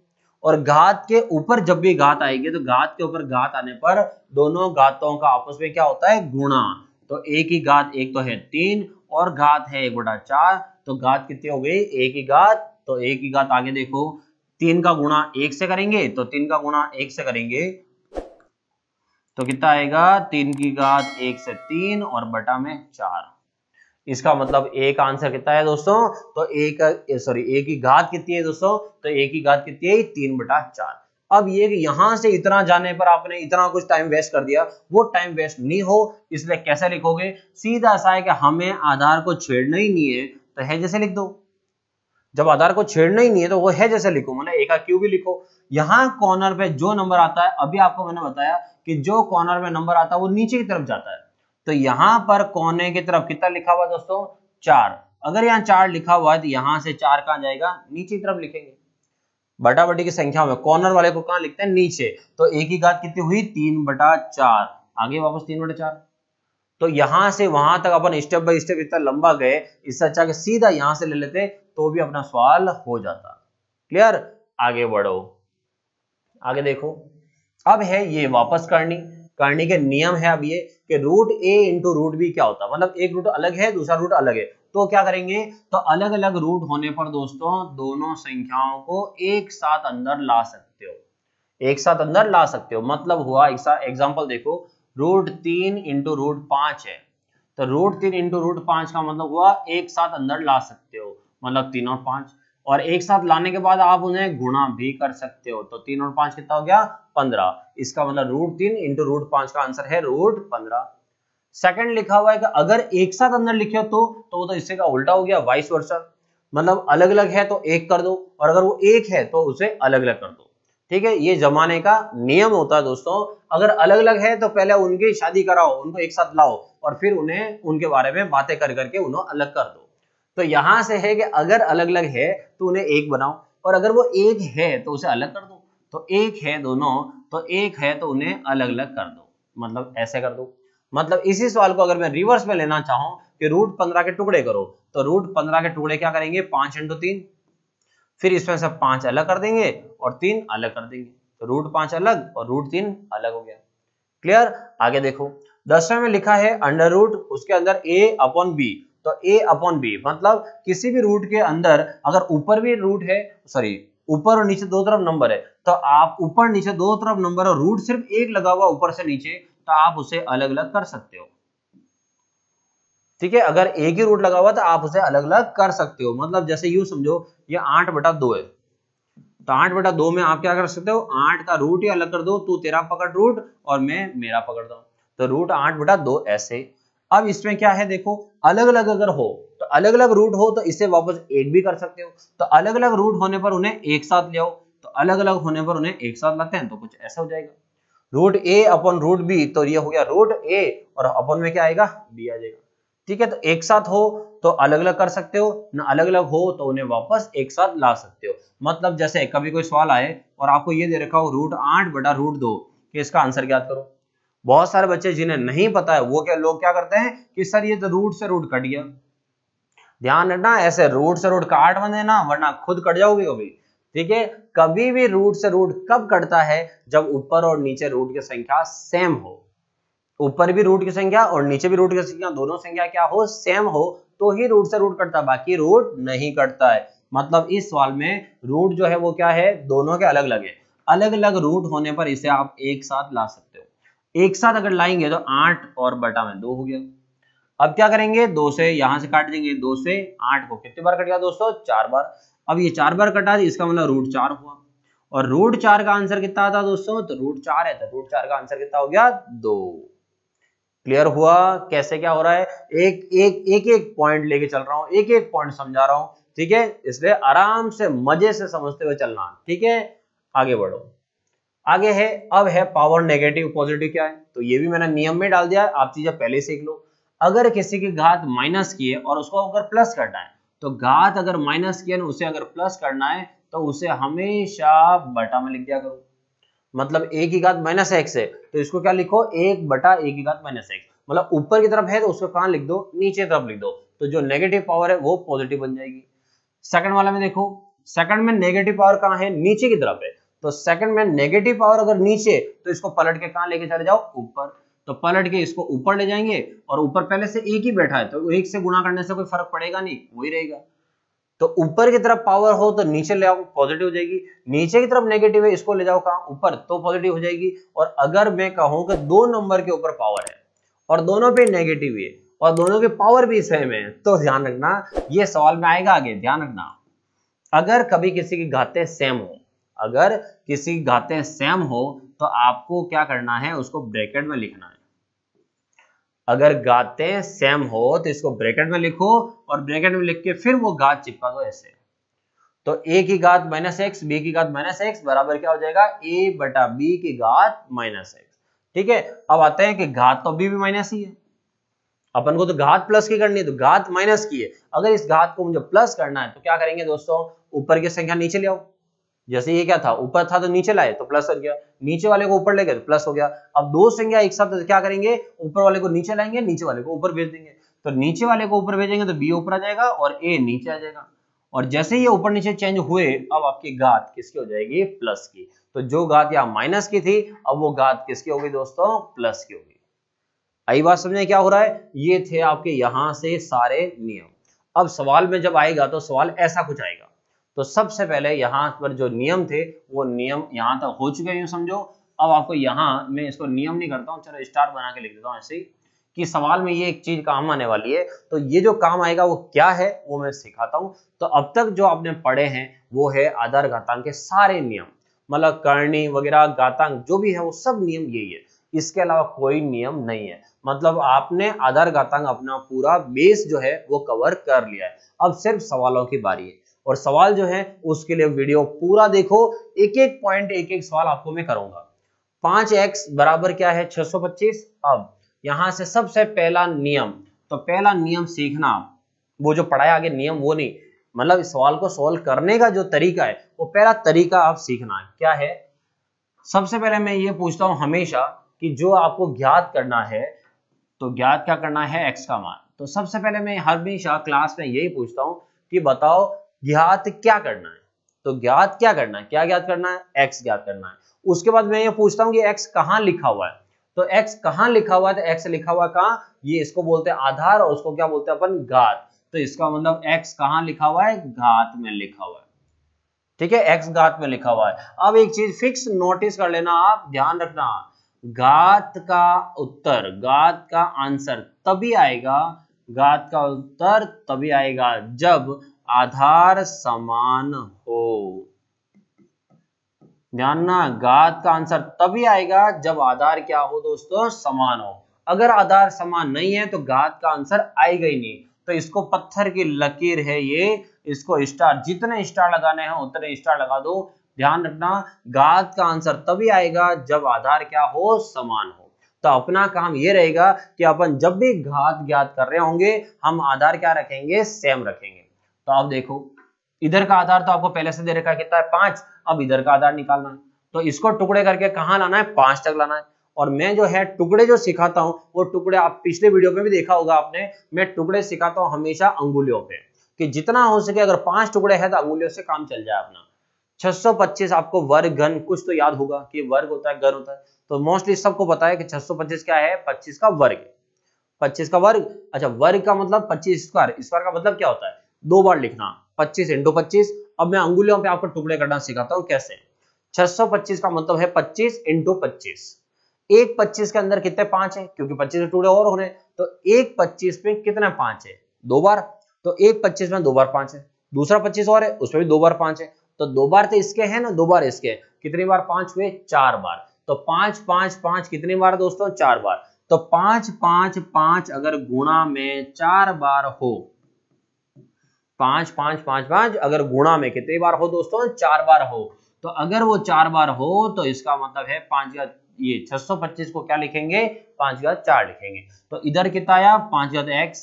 Speaker 1: और घात के ऊपर जब भी घात आएगी तो घात के ऊपर घात आने पर दोनों घातों का आपस में क्या होता है गुणा। तो a की घात एक तो है 3 और घात है 1/4, तो घात कितनी हो गई a की घात, तो a की घात आगे देखो 3 का गुणा 1 से करेंगे, तो 3 का गुणा 1 से करेंगे तो कितना आएगा 3 की घात 1 से 3 और बटा में 4। इसका मतलब a का आंसर कितना है दोस्तों, तो a की घात कितनी है दोस्तों, तो a की घात कितनी है 3/4। अब ये यहां से इतना जाने पर आपने इतना कुछ टाइम वेस्ट कर दिया, वो टाइम वेस्ट नहीं हो, इसलिए कैसे लिखोगे सीधा सा है कि हमें आधार को छेड़ना ही नहीं है, तो है जैसे लिख दो। जब आधार को छेड़ना ही नहीं है तो वो है जैसे लिखो, मतलब ए का क्यूब भी लिखो। यहाँ कॉर्नर पे जो नंबर आता है, अभी आपको मैंने बताया कि जो कॉर्नर में नंबर आता है वो नीचे की तरफ जाता है, तो यहाँ पर कोने की तरफ कितना लिखा हुआ दोस्तों 4। अगर यहाँ 4 लिखा हुआ है तो यहाँ से 4 कहाँ जाएगा, नीचे की तरफ लिखेंगे। बटा बटी की संख्या में कॉर्नर वाले को कहाँ लिखते हैं, नीचे। तो एक ही घात कितनी हुई 3/4, आगे वापस 3/4। तो यहां से वहां तक अपन स्टेप बाय स्टेप इतना लंबा गए, इससे अच्छा कि सीधा यहां से ले लेते तो भी अपना सवाल हो जाता। क्लियर, आगे बढ़ो, आगे देखो। अब है ये वापस करनी के नियम है अब ये कि रूट ए इंटू रूट बी क्या होता है, मतलब एक रूट अलग है दूसरा रूट अलग है, तो क्या करेंगे, तो अलग अलग रूट होने पर दोस्तों दोनों संख्याओं को एक साथ अंदर ला सकते हो, एक साथ अंदर ला सकते हो। मतलब हुआ एग्जांपल देखो, √3 इंटू √5 है, तो √3 इंटू √5 का मतलब हुआ एक साथ अंदर ला सकते हो, मतलब 3 और 5, और एक साथ लाने के बाद आप उन्हें गुणा भी कर सकते हो, तो 3 और 5 कितना हो गया 15। इसका मतलब √3 इंटू √5 का आंसर है √15। सेकंड लिखा हुआ है कि अगर एक साथ अंदर लिखे तो वो तो इससे का उल्टा हो गया, वाइस वर्सा, मतलब अलग अलग है तो एक कर दो, और अगर वो एक है तो उसे अलग अलग कर दो। ठीक है, ये जमाने का नियम होता है दोस्तों। अगर अलग अलग है तो पहले उनकी शादी कराओ, उनको एक साथ लाओ, और फिर उन्हें उनके बारे में बातें कर करके उन्हें अलग कर दो। तो यहां से है कि अगर अलग अलग है तो उन्हें एक बनाओ, और अगर वो एक है तो उसे अलग कर दो। तो एक है दोनों, तो एक है तो उन्हें अलग अलग कर दो, मतलब ऐसे कर दो। मतलब इसी सवाल को अगर मैं रिवर्स में लेना चाहूं कि √15 के टुकड़े करो, तो √15 के टुकड़े क्या करेंगे 5 × 3, फिर इसमें से 5 अलग कर देंगे और 3 अलग कर देंगे, तो √5 अलग और √3 अलग हो गया। क्लियर, आगे देखो 10वें में लिखा है अंडर रूट, उसके अंदर a/b, तो a/b मतलब किसी भी रूट के अंदर अगर ऊपर भी रूट है, सॉरी ऊपर और नीचे दो तरफ नंबर है, तो आप ऊपर नीचे दो तरफ नंबर और रूट सिर्फ एक लगा हुआ ऊपर से नीचे, तो आप उसे अलग अलग कर सकते हो। ठीक है, अगर एक ही रूट लगा हुआ तो आप उसे अलग अलग कर सकते हो। मतलब जैसे यूं समझो ये 8/2 है, तो 8/2 में आप क्या कर सकते हो, 8 का रूट ही अलग कर दो, तू तेरा पकड़ रूट और मैं मेरा पकड़ता हूं, तो √8/2 ऐसे। अब इसमें क्या है देखो, अलग अलग अगर हो तो अलग अलग रूट हो तो इसे वापस एक भी कर सकते हो, तो अलग अलग रूट होने पर उन्हें एक साथ ले आओ, तो अलग अलग होने पर उन्हें एक साथ लाते हैं तो कुछ ऐसा हो जाएगा, √a/√b, तो ये हो गया √a और अपन में क्या आएगा b आ जाएगा। ठीक है, तो एक साथ हो तो अलग अलग कर सकते हो, ना अलग अलग हो तो उन्हें वापस एक साथ ला सकते हो। मतलब जैसे कभी कोई सवाल आए और आपको ये दे रखा हो √8/√2 कि इसका आंसर ज्ञात करो। बहुत सारे बच्चे जिन्हें नहीं पता है वो लोग क्या करते हैं कि सर ये तो रूट से रूट कट गया। ध्यान रखना, ऐसे रूट से रूट काट मत देना वरना खुद कट जाओगे कभी। ठीक है, कभी भी रूट से रूट कब कटता है, जब ऊपर और नीचे रूट की संख्या सेम हो, ऊपर भी रूट की संख्या और नीचे भी रूट की संख्या, दोनों संख्या क्या हो सेम हो, तो ही रूट से रूट कटता है, बाकी रूट नहीं कटता है। मतलब इस सवाल में रूट जो है वो क्या है, दोनों के अलग अलग है। अलग अलग रूट होने पर इसे आप एक साथ ला सकते हो। एक साथ अगर लाएंगे तो 8 और बटा में 2 हो गया। अब क्या करेंगे, 2 से यहां से काट देंगे, 2 से 8 को कितनी बार कट गया दोस्तों 4 बार। अब ये 4 बार कटा, इसका मतलब √4 हुआ, और √4 का आंसर कितना आता दोस्तों, तो √4 है, तो √4 का आंसर कितना हो गया 2। क्लियर हुआ कैसे क्या हो रहा है, एक पॉइंट लेके चल रहा हूं, एक पॉइंट समझा रहा हूं। ठीक है, इसलिए आराम से मजे से समझते हुए चलना। ठीक है, आगे बढ़ो। आगे है, अब है पावर नेगेटिव पॉजिटिव क्या है, तो ये भी मैंने नियम में डाल दिया है, आप चीजें पहले सीख लो। अगर किसी की घात माइनस की है और उसको अगर प्लस करना है, तो घात अगर माइनस की है उसे अगर प्लस करना है तो उसे हमेशा बटा में लिख दिया करो। मतलब a की घात -x है तो इसको क्या लिखो 1/a की घात -x, मतलब ऊपर की तरफ है तो उसको कहां लिख दो, नीचे तरफ लिख दो, तो जो नेगेटिव पावर है वो पॉजिटिव बन जाएगी। सेकंड वाला में देखो, सेकंड में नेगेटिव पावर कहां है, नीचे की तरफ है, तो सेकंड में नेगेटिव पावर अगर नीचे तो इसको पलट के कहां लेके चले जाओ ऊपर, तो पलट के इसको ऊपर ले जाएंगे, और ऊपर पहले से एक ही बैठा है तो एक से गुणा करने से कोई फर्क पड़ेगा नहीं, वही रहेगा। तो ऊपर की तरफ पावर हो तो नीचे ले आओ पॉजिटिव हो जाएगी, नीचे की तरफ नेगेटिव है इसको ले जाओ कहां ऊपर तो पॉजिटिव हो जाएगी। और अगर मैं कहूं कि 2 नंबर के ऊपर पावर है और दोनों पे नेगेटिव है और दोनों के पावर भी सेम है, तो ध्यान रखना ये सवाल में आएगा आगे, ध्यान रखना। अगर कभी किसी की घातें सेम हो, अगर किसी की घातें सेम हो तो आपको क्या करना है, उसको ब्रैकेट में लिखना है। अगर घातें सेम हो तो इसको ब्रैकेट में लिखो और ब्रैकेट में लिख के फिर वो घात चिपका दो ऐसे। तो a की घात माइनस एक्स, b की घात माइनस एक्स बराबर क्या हो जाएगा, a बटा b की घात माइनस एक्स। ठीक है, अब आते हैं कि घात तो अभी भी माइनस ही है, अपन को तो घात प्लस की करनी है, तो घात माइनस की है। अगर इस घात को मुझे प्लस करना है तो क्या करेंगे दोस्तों, ऊपर की संख्या नीचे ले आओ। जैसे ये क्या था, ऊपर था तो नीचे लाए तो प्लस हो गया, नीचे वाले को ऊपर ले गए तो प्लस हो गया। अब दो संख्या एक साथ तो क्या करेंगे, ऊपर वाले को नीचे लाएंगे, नीचे वाले को ऊपर भेज देंगे। तो नीचे वाले को ऊपर भेजेंगे तो b ऊपर आ जाएगा और a नीचे आ जाएगा। और जैसे ही ये ऊपर नीचे चेंज हुए, अब आपकी घात किसकी हो जाएगी, प्लस की। तो जो घात यहाँ माइनस की थी, अब वो घात किसकी होगी दोस्तों, प्लस की होगी। आई बात समझ में क्या हो रहा है, ये थे आपके यहां से सारे नियम। अब सवाल में जब आएगा तो सवाल ऐसा कुछ आएगा। तो सबसे पहले यहाँ पर जो नियम थे वो नियम यहाँ तक हो चुके हैं, समझो। अब आपको यहाँ मैं इसको नियम नहीं करता हूँ, चलो स्टार बना के लिख देता हूँ ऐसे ही, कि सवाल में ये एक चीज काम आने वाली है। तो ये जो काम आएगा वो क्या है वो मैं सिखाता हूँ। तो अब तक जो आपने पढ़े हैं वो है आधार घातांक के सारे नियम, मतलब करनी वगैरह घातांक जो भी है वो सब नियम यही है, इसके अलावा कोई नियम नहीं है। मतलब आपने आधार घातांक अपना पूरा बेस जो है वो कवर कर लिया है। अब सिर्फ सवालों की बारी है, और सवाल जो है उसके लिए वीडियो पूरा देखो, एक एक पॉइंट एक एक सवाल आपको मैं करूंगा। 5x बराबर क्या है, 625। अब यहां से सबसे पहला नियम, तो पहला नियम सीखना, वो जो पढ़ाया आगे नियम वो नहीं, मतलब इस सवाल को सॉल्व करने का जो तरीका है वो पहला तरीका आप सीखना है। क्या है, सबसे पहले मैं ये पूछता हूं हमेशा कि जो आपको ज्ञात करना है, तो ज्ञात क्या करना है, x का मान। तो सबसे पहले मैं हमेशा क्लास में यही पूछता हूं कि बताओ ज्ञात क्या करना है। तो ज्ञात क्या करना है, क्या ज्ञात करना है, x ज्ञात करना है। उसके बाद मैं ये पूछता हूं कि x कहां लिखा हुआ है। तो x कहां लिखा हुआ है, तो x लिखा हुआ कहां, ये इसको बोलते हैं आधार और उसको क्या बोलते हैं अपन, घात। तो इसका मतलब x कहां लिखा हुआ है, घात में लिखा हुआ है। ठीक है, x घात में लिखा हुआ है। अब एक चीज फिक्स नोटिस कर लेना, आप ध्यान रखना, घात का उत्तर, घात का आंसर तभी आएगा, घात का उत्तर तभी आएगा जब आधार समान हो। ध्यान ना, घात का आंसर तभी आएगा जब आधार क्या हो दोस्तों, समान हो। अगर आधार समान नहीं है तो घात का आंसर आएगा ही नहीं। तो इसको पत्थर की लकीर है ये, इसको स्टार, जितने स्टार लगाने हैं उतने स्टार लगा दो। ध्यान रखना, घात का आंसर तभी आएगा जब आधार क्या हो, समान हो। तो अपना काम ये रहेगा कि अपन जब भी घात ज्ञात कर रहे होंगे हम आधार क्या रखेंगे, सेम रखेंगे। तो आप देखो, इधर का आधार तो आपको पहले से दे रखा है, कितना है, 5। अब इधर का आधार निकालना है, तो इसको टुकड़े करके कहां लाना है, 5 तक लाना है। और मैं जो है टुकड़े जो सिखाता हूं वो टुकड़े आप पिछले वीडियो में भी देखा होगा आपने, मैं टुकड़े सिखाता हूं हमेशा अंगुलियों पे, कि जितना हो सके अगर 5 टुकड़े हैं तो अंगुलियों से काम चल जाए अपना। 625 आपको वर्ग घन कुछ तो याद होगा कि वर्ग होता है, घन होता है। तो मोस्टली सबको पता है कि 625 क्या है, 25 का वर्ग। 25 का वर्ग, अच्छा वर्ग का मतलब 25 स्क्वायर, स्क्वायर का मतलब क्या होता है, दो बार लिखना, 25 इंटू 25। अब मैं अंगुलियों पे आपको टुकड़े करना सिखाता हूं कैसे। 625 का मतलब है 25 इंटू 25। एक 25 के अंदर कितने 5 है, क्योंकि 25 टुकड़े और हो रहे हैं, तो एक 25 पे कितना 5 है, 2 बार। तो एक 25 में 2 बार 5 है, दूसरा 25 और है उसमें भी 2 बार 5 है। तो 2 बार तो इसके हैं ना, 2 बार इसके, कितनी बार 5 हुए, 4 बार। तो 5 5 5 कितनी बार दोस्तों, 4 बार। तो 5 5 5 अगर गुणा में 4 बार हो, 5 5 5 5 अगर गुणा में कितनी बार हो दोस्तों, 4 बार हो। तो अगर वो 4 बार हो तो इसका मतलब है 5 का, ये 625 को क्या लिखेंगे, 5 का 4 लिखेंगे। तो इधर कितना आया, 5 का x,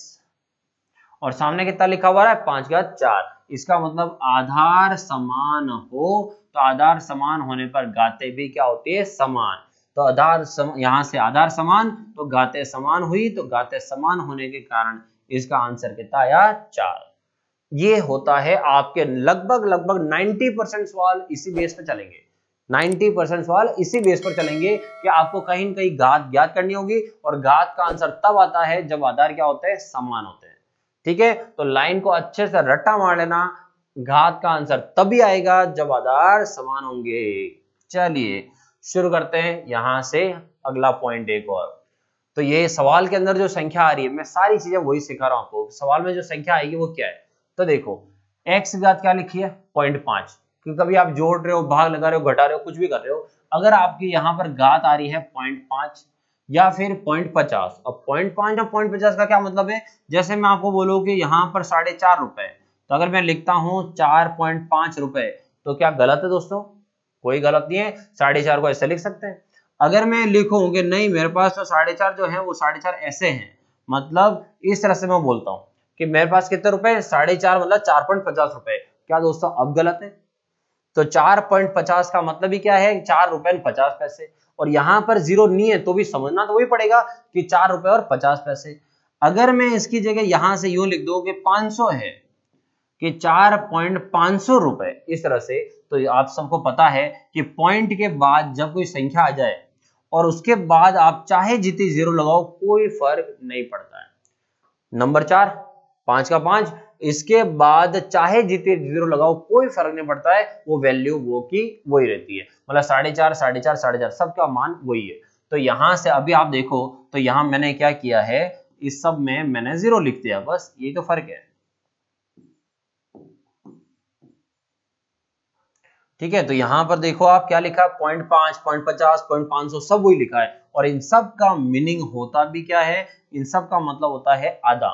Speaker 1: और सामने कितना लिखा हुआ है, 5 का 4। इसका मतलब आधार समान हो, तो आधार समान होने पर घातें भी क्या होती है, समान। तो आधार यहां से आधार समान तो घातें समान हुई, तो घातें समान होने के कारण इसका आंसर कितना आया, 4। ये होता है आपके लगभग 90% सवाल इसी बेस पर चलेंगे। 90% सवाल इसी बेस पर चलेंगे कि आपको कहीं न कहीं घात ज्ञात करनी होगी, और घात का आंसर तब आता है जब आधार क्या होते हैं, समान होते हैं। ठीक है, तो लाइन को अच्छे से रट्टा मार लेना, घात का आंसर तभी आएगा जब आधार समान होंगे। चलिए शुरू करते हैं यहां से अगला पॉइंट एक और। तो ये सवाल के अंदर जो संख्या आ रही है, मैं सारी चीजें वही सिखा रहा हूं आपको। सवाल में जो संख्या आएगी वो क्या है, तो देखो x घात क्या लिखी है, 0.5, क्योंकि कभी आप जोड़ रहे हो, भाग लगा रहे हो, घटा रहे हो, कुछ भी कर रहे हो, अगर आपकी यहाँ पर घात आ रही है 0.5 या फिर 0.50। अब 0.5 और 0.50 का क्या मतलब है, जैसे मैं आपको बोलूं कि यहाँ पर 4.5 रुपए, तो अगर मैं लिखता हूं 4.5 रुपए तो क्या गलत है दोस्तों? कोई गलत नहीं है, 4.5 को ऐसे लिख सकते हैं। अगर मैं लिखूं कि नहीं मेरे पास तो 4.5 जो है वो 4.5 ऐसे हैं, मतलब इस तरह से मैं बोलता हूं कि मेरे पास कितने रुपए 4.5 मतलब 4.50 रुपए, क्या दोस्तों अब गलत है? तो 4.50 का मतलब ही क्या है? 4 रुपए 50 पैसे। और यहां पर जीरो नहीं है तो भी समझना तो वही पड़ेगा कि 4 रुपए और 50 पैसे। अगर मैं इसकी जगह यहां से यूं लिख दूं कि 500 है, कि 4.500 रुपए, इस तरह से, तो आप सबको पता है कि पॉइंट के बाद जब कोई संख्या आ जाए और उसके बाद आप चाहे जितनी जीरो लगाओ कोई फर्क नहीं पड़ता है। नंबर 4, 5 का 5, इसके बाद चाहे जितने जीरो लगाओ कोई फर्क नहीं पड़ता है, वो वैल्यू वो की वही रहती है, मतलब 4.5 4.5 4.5 सबका मान वही है। तो यहां से अभी आप देखो तो यहां मैंने क्या किया है, इस सब में मैंने जीरो लिख दिया, बस यही तो फर्क है। ठीक है, तो यहां पर देखो आप क्या लिखा, 0.5 0.50 0.500 सब वही लिखा है। और इन सब का मीनिंग होता भी क्या है, इन सब का मतलब होता है आधा।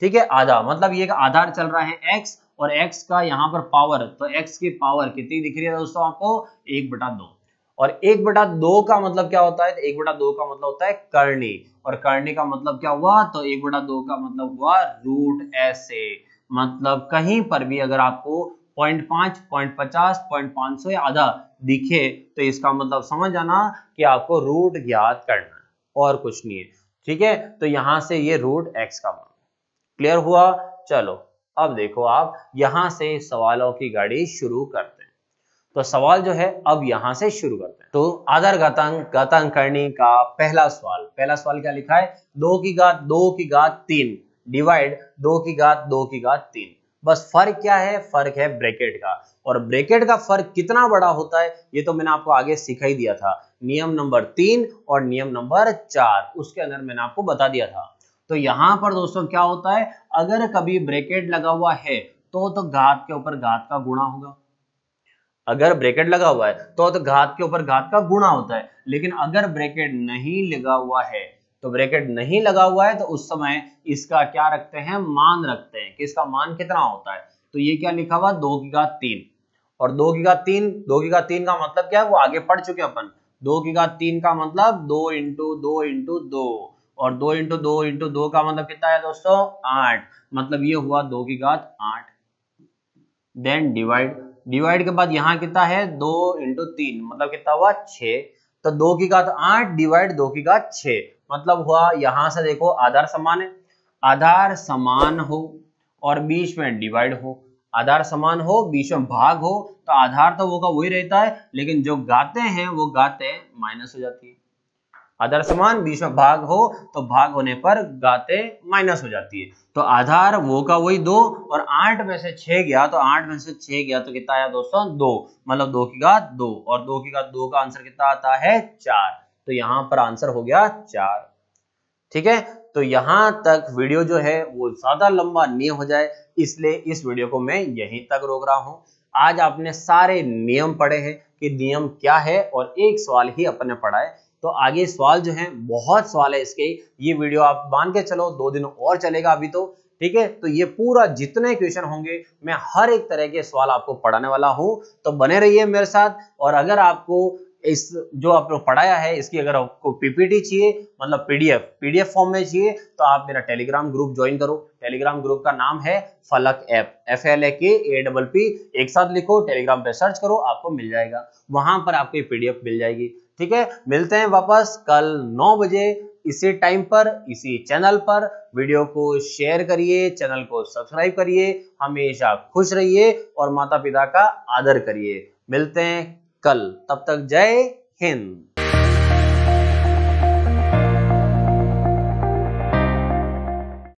Speaker 1: ठीक है, आधा मतलब ये आधार चल रहा है x, और x का यहाँ पर पावर, तो x की पावर कितनी दिख रही है दोस्तों आपको, 1/2। और 1/2 का मतलब क्या होता है, तो 1/2 का मतलब होता है करनी, और करनी का मतलब क्या हुआ, तो 1/2 का मतलब हुआ रूट ऐसे। मतलब कहीं पर भी अगर आपको 0.5 0.50 0.500 या आधा दिखे तो इसका मतलब समझ जाना कि आपको रूट ज्ञात करना है और कुछ नहीं है। ठीक है, तो यहां से ये रूट x का मान क्लियर हुआ। चलो अब देखो आप यहां से सवालों की गाड़ी शुरू करते हैं। तो सवाल जो है अब यहां से शुरू करते हैं। तो आधार घातांक घातांक करने का पहला सवाल क्या लिखा है, 2 की घात 3 डिवाइड 2 की घात 3। बस फर्क क्या है, फर्क है ब्रैकेट का। और ब्रैकेट का फर्क कितना बड़ा होता है ये तो मैंने आपको आगे सिखा ही दिया था, नियम नंबर 3 और नियम नंबर 4 उसके अंदर मैंने आपको बता दिया था। तो यहां पर दोस्तों क्या होता है, अगर कभी ब्रैकेट लगा हुआ है तो घात के ऊपर घात का गुणा होगा। अगर ब्रैकेट लगा हुआ है तो घात के ऊपर घात का गुणा होता है। लेकिन अगर ब्रैकेट नहीं लगा हुआ है, तो ब्रैकेट नहीं लगा हुआ है तो उस समय इसका क्या रखते हैं, मान रखते हैं कि इसका मान कितना होता है। तो ये क्या लिखा हुआ, 2 की घात 3। और 2 की घात 3 का मतलब क्या है, वो आगे पढ़ चुके अपन। 2 की घात 3 का मतलब 2 इंटू 2 इंटू 2, और 2 इंटू 2 इंटू 2 का मतलब कितना है दोस्तों, 8। मतलब ये हुआ 2 की घात 8। देन डिवाइड के बाद यहाँ कितना है, 2 इंटू 3 मतलब कितना हुआ, 6। तो 2 की घात 8 डिवाइड 2 की घात 6 मतलब हुआ, यहां से देखो आधार समान है, आधार समान हो और बीच में डिवाइड हो, आधार समान हो बीच में भाग हो, तो आधार तो वो का वही रहता है, लेकिन जो गाते हैं वो गाते माइनस हो जाती है। आधार समान बीच में भाग हो तो भाग होने पर गाते माइनस हो जाती है। तो आधार वो का वही 2, और 8 में से 6 गया तो 8 में से 6 गया तो कितना आया दोस्तों, 2। मतलब 2 की घात 2, और 2 की घात 2 का आंसर कितना आता है, 4। तो यहां पर आंसर हो गया 4। ठीक है, तो यहां तक वीडियो जो है वो ज्यादा लंबा नहीं हो जाए इसलिए इस वीडियो को मैं यहीं तक रोक रहा हूं। आज आपने सारे नियम पढ़े हैं कि नियम क्या है, और एक सवाल ही अपन ने पढ़ा है। तो आगे सवाल जो है बहुत सवाल है इसके, ये वीडियो आप मान के चलो 2 दिन और चलेगा अभी तो। ठीक है, तो ये पूरा जितने क्वेश्चन होंगे मैं हर एक तरह के सवाल आपको पढ़ाने वाला हूं, तो बने रहिए मेरे साथ। और अगर आपको इस जो आपको पढ़ाया है इसकी अगर आपको पीपीटी चाहिए, मतलब पीडीएफ फॉर्म में चाहिए, तो आप मेरा टेलीग्राम ग्रुप ज्वाइन करो। टेलीग्राम ग्रुप का नाम है फलक ऐप, FLAKAPP, एक साथ लिखो, टेलीग्राम पे सर्च करो आपको मिल जाएगा, वहां पर आपको ये पीडीएफ मिल जाएगी। ठीक है, मिलते हैं वापस कल 9 बजे इसी टाइम पर इसी चैनल पर। वीडियो को शेयर करिए, चैनल को सब्सक्राइब करिए, हमेशा खुश रहिए और माता पिता का आदर करिए। मिलते हैं कल, तब तक जय हिंद।